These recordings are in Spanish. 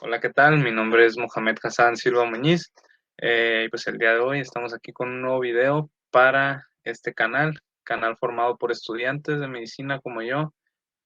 Hola, ¿qué tal? Mi nombre es Mohamed Hassan Silva Muñiz. Y pues el día de hoy estamos aquí con un nuevo video para este canal formado por estudiantes de medicina como yo,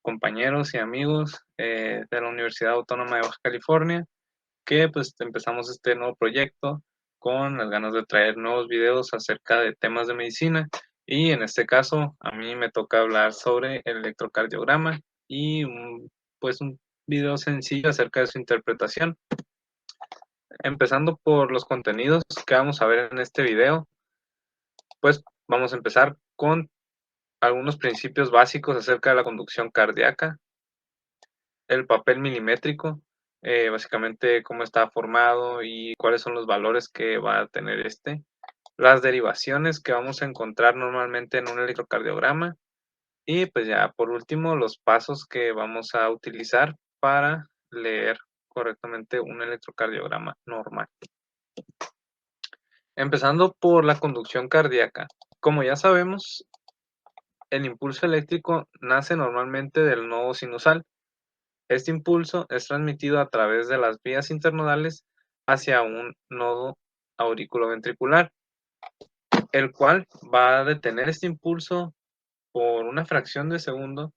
compañeros y amigos de la Universidad Autónoma de Baja California, que pues empezamos este nuevo proyecto con las ganas de traer nuevos videos acerca de temas de medicina. Y en este caso a mí me toca hablar sobre el electrocardiograma y un video sencillo acerca de su interpretación. Empezando por los contenidos que vamos a ver en este video, pues vamos a empezar con algunos principios básicos acerca de la conducción cardíaca, el papel milimétrico, básicamente cómo está formado y cuáles son los valores que va a tener las derivaciones que vamos a encontrar normalmente en un electrocardiograma y pues ya por último los pasos que vamos a utilizar para leer correctamente un electrocardiograma normal. Empezando por la conducción cardíaca. Como ya sabemos, el impulso eléctrico nace normalmente del nodo sinusal. Este impulso es transmitido a través de las vías internodales hacia un nodo auriculoventricular, el cual va a detener este impulso por una fracción de segundo,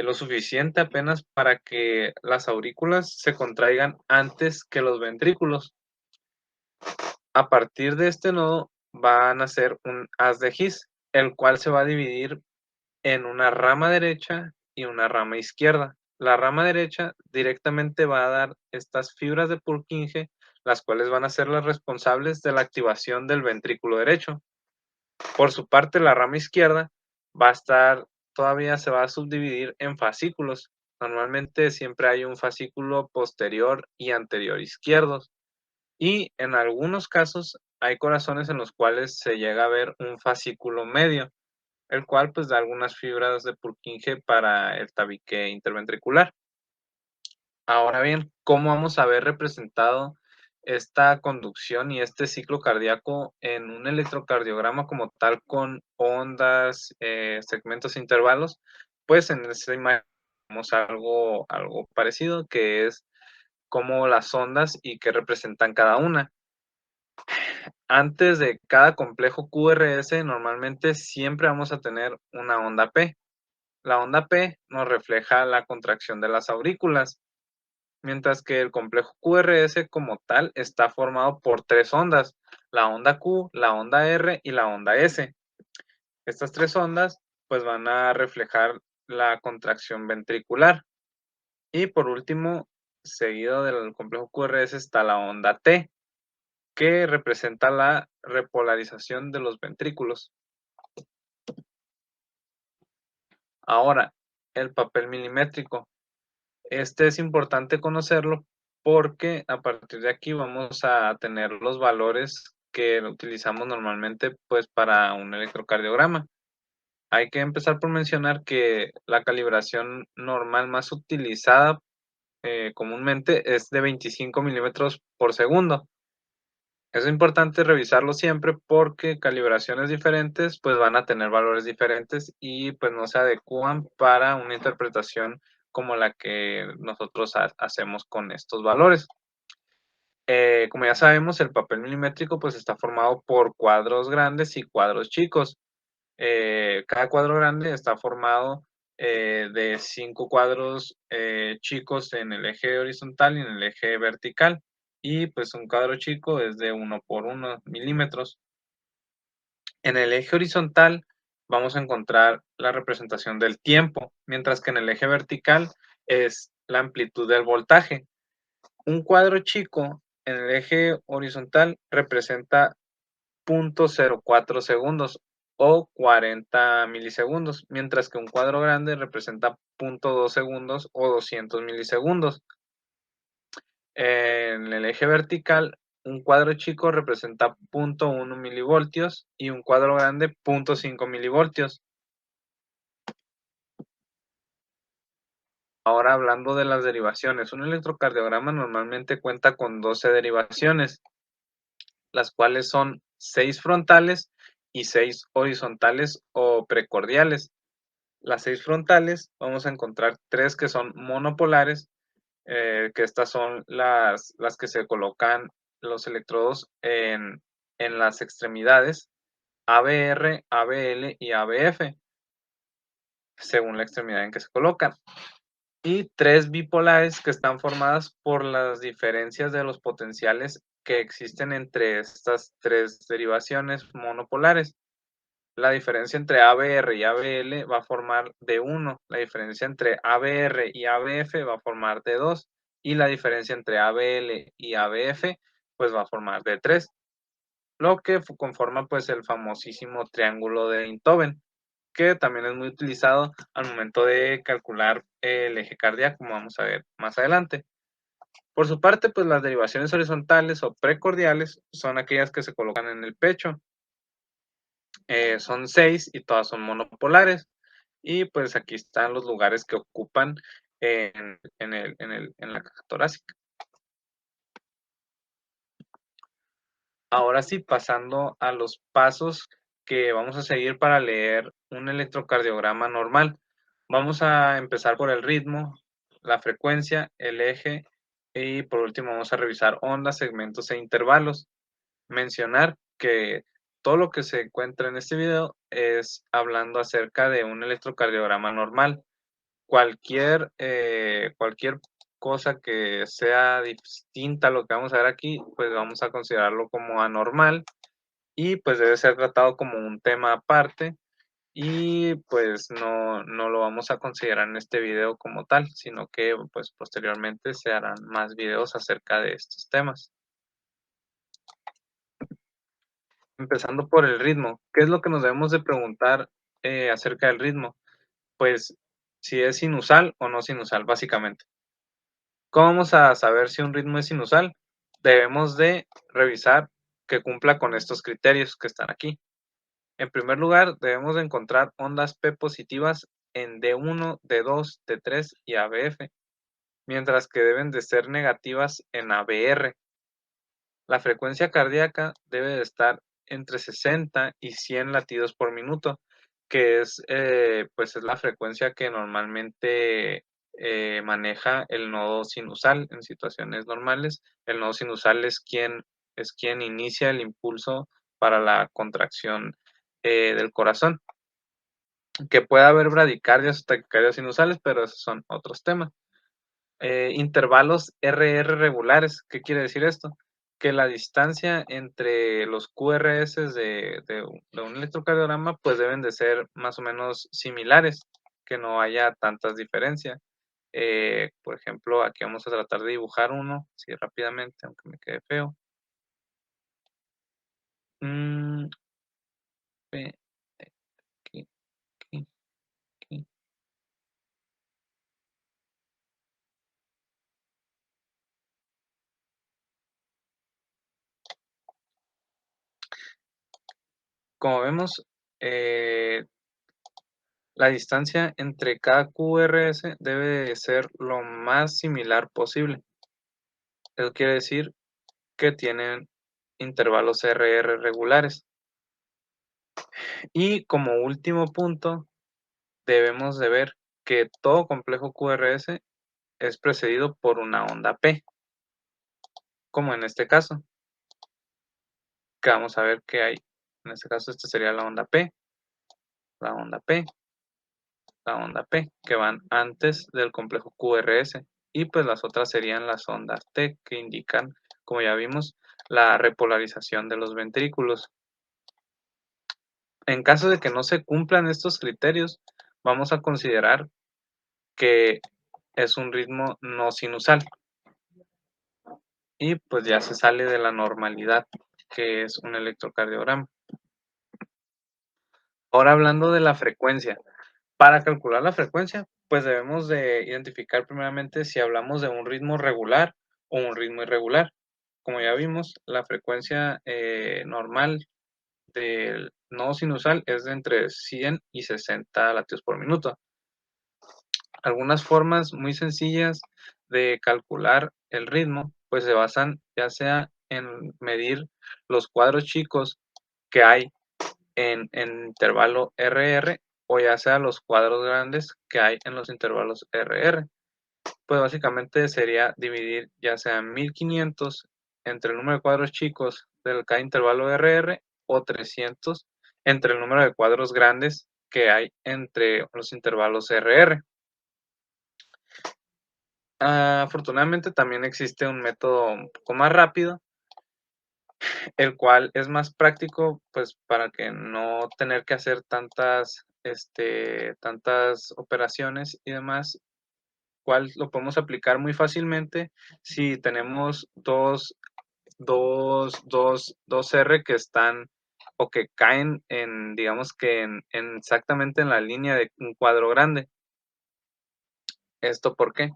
lo suficiente apenas para que las aurículas se contraigan antes que los ventrículos. A partir de este nodo va a nacer un haz de His, el cual se va a dividir en una rama derecha y una rama izquierda. La rama derecha directamente va a dar estas fibras de Purkinje, las cuales van a ser las responsables de la activación del ventrículo derecho. Por su parte, la rama izquierda todavía se va a subdividir en fascículos. Normalmente siempre hay un fascículo posterior y anterior izquierdos. Y en algunos casos hay corazones en los cuales se llega a ver un fascículo medio, el cual pues da algunas fibras de Purkinje para el tabique interventricular. Ahora bien, ¿cómo vamos a ver representado esta conducción y este ciclo cardíaco en un electrocardiograma como tal con ondas, segmentos e intervalos? Pues en esta imagen vemos algo parecido, que es como las ondas y qué representan cada una. Antes de cada complejo QRS, normalmente siempre vamos a tener una onda P. La onda P nos refleja la contracción de las aurículas, mientras que el complejo QRS como tal está formado por tres ondas, la onda Q, la onda R y la onda S. Estas tres ondas pues van a reflejar la contracción ventricular. Y por último, seguido del complejo QRS está la onda T, que representa la repolarización de los ventrículos. Ahora, el papel milimétrico. Este es importante conocerlo porque a partir de aquí vamos a tener los valores que utilizamos normalmente pues para un electrocardiograma. Hay que empezar por mencionar que la calibración normal más utilizada comúnmente es de 25 milímetros por segundo. Es importante revisarlo siempre porque calibraciones diferentes pues van a tener valores diferentes y pues no se adecúan para una interpretación como la que nosotros hacemos con estos valores. Como ya sabemos, el papel milimétrico pues está formado por cuadros grandes y cuadros chicos. Cada cuadro grande está formado de 5 cuadros chicos en el eje horizontal y en el eje vertical. Y pues un cuadro chico es de 1 por 1 milímetros. En el eje horizontal vamos a encontrar la representación del tiempo, mientras que en el eje vertical es la amplitud del voltaje. Un cuadro chico en el eje horizontal representa 0.04 segundos o 40 milisegundos, mientras que un cuadro grande representa 0.2 segundos o 200 milisegundos. En el eje vertical, un cuadro chico representa 0.1 milivoltios y un cuadro grande 0.5 milivoltios. Ahora hablando de las derivaciones, un electrocardiograma normalmente cuenta con 12 derivaciones, las cuales son 6 frontales y 6 horizontales o precordiales. Las 6 frontales vamos a encontrar 3 que son monopolares que estas son las que se colocan los electrodos en las extremidades ABR, ABL y ABF, según la extremidad en que se colocan. Y tres bipolares que están formadas por las diferencias de los potenciales que existen entre estas tres derivaciones monopolares. La diferencia entre ABR y ABL va a formar D1, la diferencia entre ABR y ABF va a formar D2 y la diferencia entre ABL y ABF pues va a formar D3, lo que conforma pues el famosísimo triángulo de Einthoven, que también es muy utilizado al momento de calcular el eje cardíaco, como vamos a ver más adelante. Por su parte, pues las derivaciones horizontales o precordiales son aquellas que se colocan en el pecho. Son 6 y todas son monopolares. Y pues aquí están los lugares que ocupan en la caja torácica. Ahora sí, pasando a los pasos que vamos a seguir para leer un electrocardiograma normal. Vamos a empezar por el ritmo, la frecuencia, el eje y por último vamos a revisar ondas, segmentos e intervalos. Mencionar que todo lo que se encuentra en este video es hablando acerca de un electrocardiograma normal. Cualquier cosa que sea distinta a lo que vamos a ver aquí, pues vamos a considerarlo como anormal y pues debe ser tratado como un tema aparte y pues no lo vamos a considerar en este video como tal, sino que pues posteriormente se harán más videos acerca de estos temas. Empezando por el ritmo, ¿qué es lo que nos debemos de preguntar acerca del ritmo? Pues si es sinusal o no sinusal, básicamente. ¿Cómo vamos a saber si un ritmo es sinusal? Debemos de revisar que cumpla con estos criterios que están aquí. En primer lugar, debemos de encontrar ondas P positivas en D1, D2, D3 y ABF, mientras que deben de ser negativas en ABR. La frecuencia cardíaca debe de estar entre 60 y 100 latidos por minuto, que pues es la frecuencia que normalmente maneja el nodo sinusal en situaciones normales. El nodo sinusal es quien inicia el impulso para la contracción del corazón. Que puede haber bradicardias o taquicardias sinusales, pero esos son otros temas. Intervalos RR regulares. ¿Qué quiere decir esto? Que la distancia entre los QRS de un electrocardiograma pues deben de ser más o menos similares, que no haya tantas diferencias. Por ejemplo, aquí vamos a tratar de dibujar uno, así rápidamente, aunque me quede feo. Mm, ve, aquí, aquí, aquí. Como vemos, la distancia entre cada QRS debe de ser lo más similar posible. Eso quiere decir que tienen intervalos RR regulares. Y como último punto, debemos de ver que todo complejo QRS es precedido por una onda P, como en este caso, que vamos a ver que hay. En este caso, esta sería la onda P, la onda P, la onda P, que van antes del complejo QRS. Y pues las otras serían las ondas T, que indican, como ya vimos, la repolarización de los ventrículos. En caso de que no se cumplan estos criterios, vamos a considerar que es un ritmo no sinusal y pues ya se sale de la normalidad que es un electrocardiograma. Ahora hablando de la frecuencia, para calcular la frecuencia, pues debemos de identificar primeramente si hablamos de un ritmo regular o un ritmo irregular. Como ya vimos, la frecuencia normal del nodo sinusal es de entre 100 y 60 latidos por minuto. Algunas formas muy sencillas de calcular el ritmo, pues se basan ya sea en medir los cuadros chicos que hay en intervalo RR o ya sea los cuadros grandes que hay en los intervalos RR. Pues básicamente sería dividir ya sea 1500 entre el número de cuadros chicos de cada intervalo RR o 300 entre el número de cuadros grandes que hay entre los intervalos RR. Afortunadamente también existe un método un poco más rápido, el cual es más práctico, pues para que no tener que hacer tantas operaciones y demás, cual lo podemos aplicar muy fácilmente si tenemos dos R que están o que caen en, digamos que exactamente en la línea de un cuadro grande. ¿Esto por qué?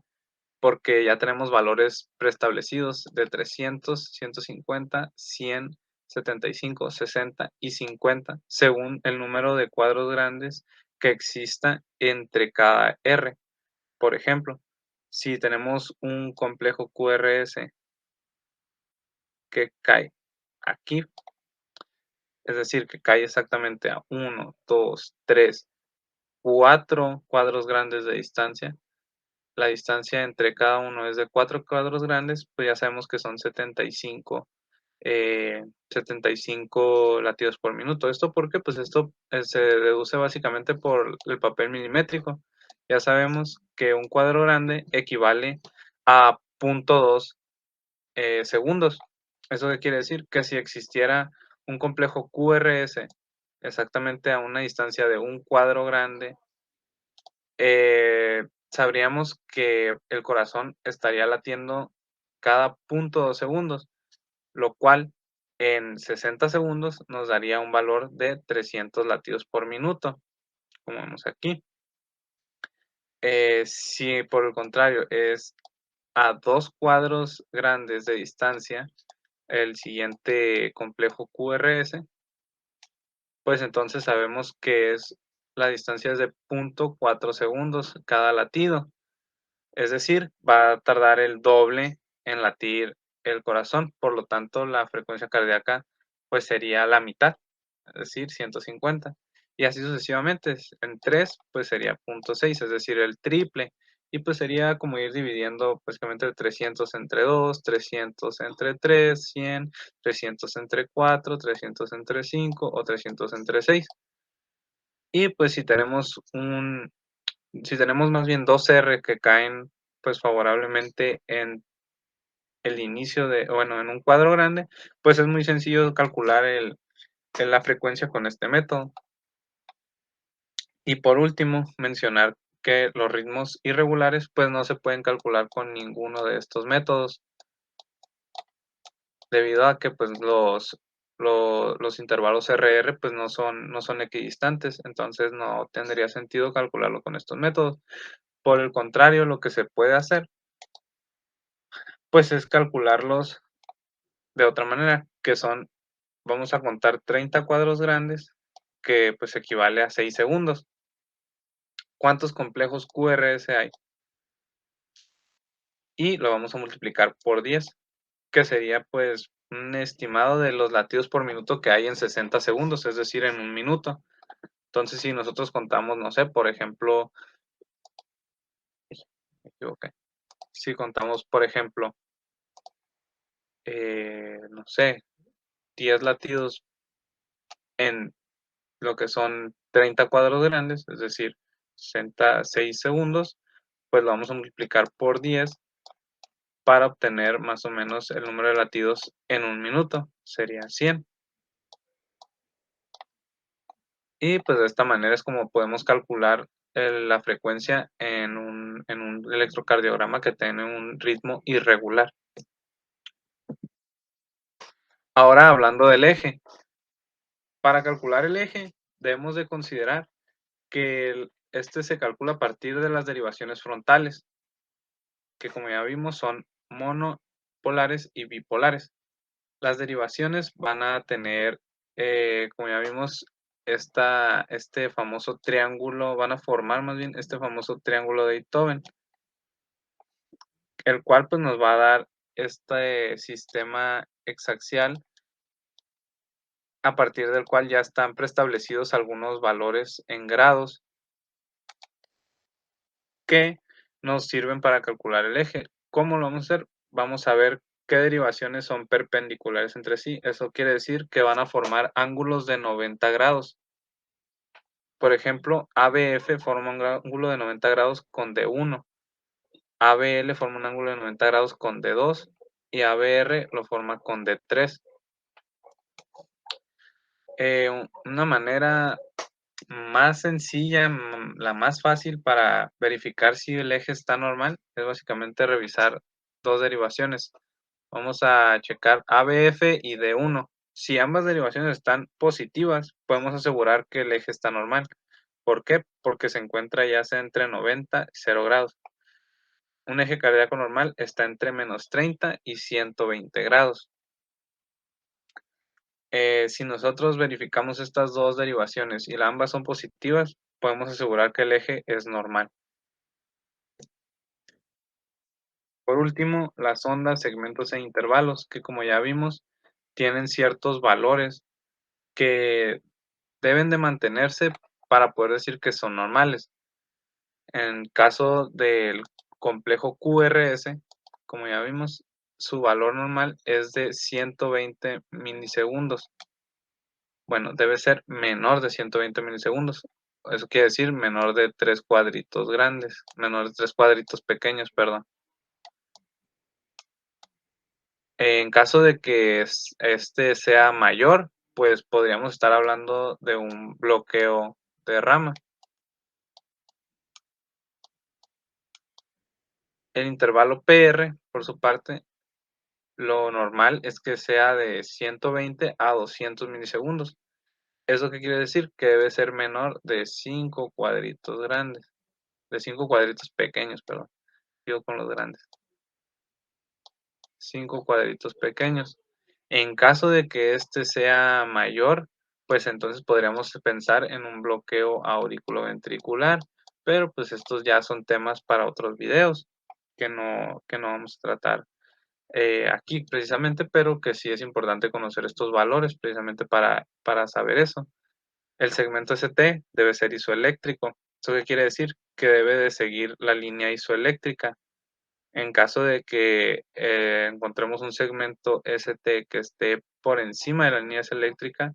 Porque ya tenemos valores preestablecidos de 300, 150, 100, 75, 60 y 50, según el número de cuadros grandes que exista entre cada R. Por ejemplo, si tenemos un complejo QRS que cae aquí, es decir, que cae exactamente a 1, 2, 3, 4 cuadros grandes de distancia. La distancia entre cada uno es de 4 cuadros grandes, pues ya sabemos que son 75 latidos por minuto. ¿Esto por qué? Pues esto se deduce básicamente por el papel milimétrico. Ya sabemos que un cuadro grande equivale a 0.2 segundos. ¿Eso qué quiere decir? Que si existiera un complejo QRS exactamente a una distancia de un cuadro grande, sabríamos que el corazón estaría latiendo cada 0.2 segundos, lo cual en 60 segundos nos daría un valor de 300 latidos por minuto, como vemos aquí. Si por el contrario es a dos cuadros grandes de distancia, el siguiente complejo QRS, pues entonces sabemos que la distancia es de 0.4 segundos cada latido. Es decir, va a tardar el doble en latir el corazón, por lo tanto la frecuencia cardíaca pues sería la mitad, es decir, 150. Y así sucesivamente, en 3 pues sería 0.6, es decir, el triple. Y pues sería como ir dividiendo básicamente 300 entre 2, 300 entre 3, 100, 300 entre 4, 300 entre 5 o 300 entre 6. Y pues si tenemos más bien dos R que caen pues favorablemente en el inicio bueno, en un cuadro grande, pues es muy sencillo calcular la frecuencia con este método. Y por último, mencionar que los ritmos irregulares pues no se pueden calcular con ninguno de estos métodos, debido a que pues los intervalos RR pues no son equidistantes, entonces no tendría sentido calcularlo con estos métodos. Por el contrario, lo que se puede hacer pues es calcularlos de otra manera, que son, vamos a contar 30 cuadros grandes, que pues equivale a 6 segundos. ¿Cuántos complejos QRS hay? Y lo vamos a multiplicar por 10, que sería pues un estimado de los latidos por minuto que hay en 60 segundos, es decir, en un minuto. Entonces, si nosotros contamos, no sé, por ejemplo, me equivoqué. Si contamos, por ejemplo, no sé, 10 latidos en lo que son 30 cuadros grandes, es decir, 66 segundos, pues lo vamos a multiplicar por 10 para obtener más o menos el número de latidos en un minuto, sería 100. Y pues de esta manera es como podemos calcular la frecuencia en un electrocardiograma que tiene un ritmo irregular. Ahora hablando del eje, para calcular el eje debemos de considerar que este se calcula a partir de las derivaciones frontales, que como ya vimos son monopolares y bipolares. Las derivaciones van a tener, como ya vimos, este famoso triángulo, van a formar más bien este famoso triángulo de Beethoven, el cual pues nos va a dar este sistema hexaxial a partir del cual ya están preestablecidos algunos valores en grados que nos sirven para calcular el eje. ¿Cómo lo vamos a hacer? Vamos a ver qué derivaciones son perpendiculares entre sí. Eso quiere decir que van a formar ángulos de 90 grados. Por ejemplo, ABF forma un ángulo de 90 grados con D1, ABL forma un ángulo de 90 grados con D2 y ABR lo forma con D3. Una manera más sencilla, la más fácil para verificar si el eje está normal es básicamente revisar dos derivaciones. Vamos a checar ABF y D1. Si ambas derivaciones están positivas, podemos asegurar que el eje está normal. ¿Por qué? Porque se encuentra ya sea entre 90 y 0 grados. Un eje cardíaco normal está entre menos 30 y 120 grados. Si nosotros verificamos estas dos derivaciones y ambas son positivas, podemos asegurar que el eje es normal. Por último, las ondas, segmentos e intervalos, que como ya vimos, tienen ciertos valores que deben de mantenerse para poder decir que son normales. En caso del complejo QRS, como ya vimos, su valor normal es de 120 milisegundos. Bueno, debe ser menor de 120 milisegundos. Eso quiere decir menor de 3 cuadritos grandes, menor de 3 cuadritos pequeños, perdón. En caso de que este sea mayor, pues podríamos estar hablando de un bloqueo de rama. El intervalo PR, por su parte, lo normal es que sea de 120 a 200 milisegundos. ¿Eso qué quiere decir? Que debe ser menor de 5 cuadritos grandes, de 5 cuadritos pequeños, perdón, digo con los grandes. 5 cuadritos pequeños. En caso de que este sea mayor, pues entonces podríamos pensar en un bloqueo auriculoventricular, pero pues estos ya son temas para otros videos que no vamos a tratar aquí precisamente, pero que sí es importante conocer estos valores precisamente para saber eso. El segmento ST debe ser isoeléctrico. ¿Eso qué quiere decir? Que debe de seguir la línea isoeléctrica. En caso de que encontremos un segmento ST que esté por encima de la línea eléctrica,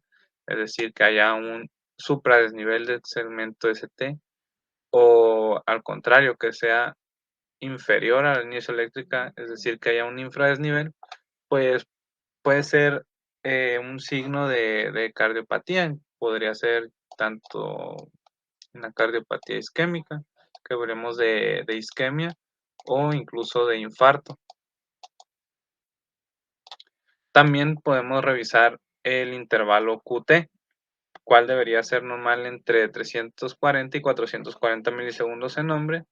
es decir, que haya un supradesnivel del segmento ST, o al contrario, que sea inferior a la línea eléctrica, es decir, que haya un infradesnivel, pues puede ser un signo de cardiopatía. Podría ser tanto una cardiopatía isquémica, que veremos de isquemia, o incluso de infarto. También podemos revisar el intervalo QT, cual debería ser normal entre 340 y 440 milisegundos en hombre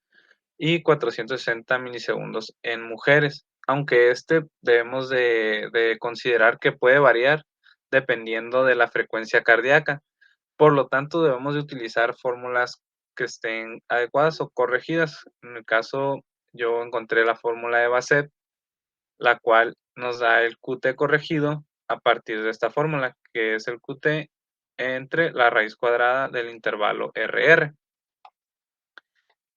y 460 milisegundos en mujeres, aunque debemos de considerar que puede variar dependiendo de la frecuencia cardíaca. Por lo tanto, debemos de utilizar fórmulas que estén adecuadas o corregidas. En el caso, yo encontré la fórmula de Bassett, la cual nos da el QT corregido a partir de esta fórmula, que es el QT entre la raíz cuadrada del intervalo RR.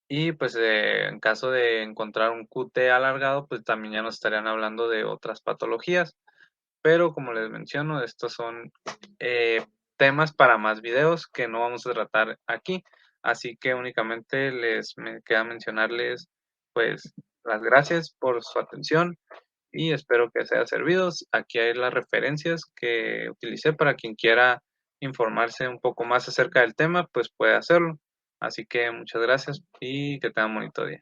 Y pues en caso de encontrar un QT alargado, pues también ya nos estarían hablando de otras patologías. Pero como les menciono, estos son temas para más videos que no vamos a tratar aquí. Así que únicamente me queda mencionarles pues las gracias por su atención y espero que sea servido. Aquí hay las referencias que utilicé para quien quiera informarse un poco más acerca del tema, pues puede hacerlo. Así que muchas gracias y que tengan un bonito día.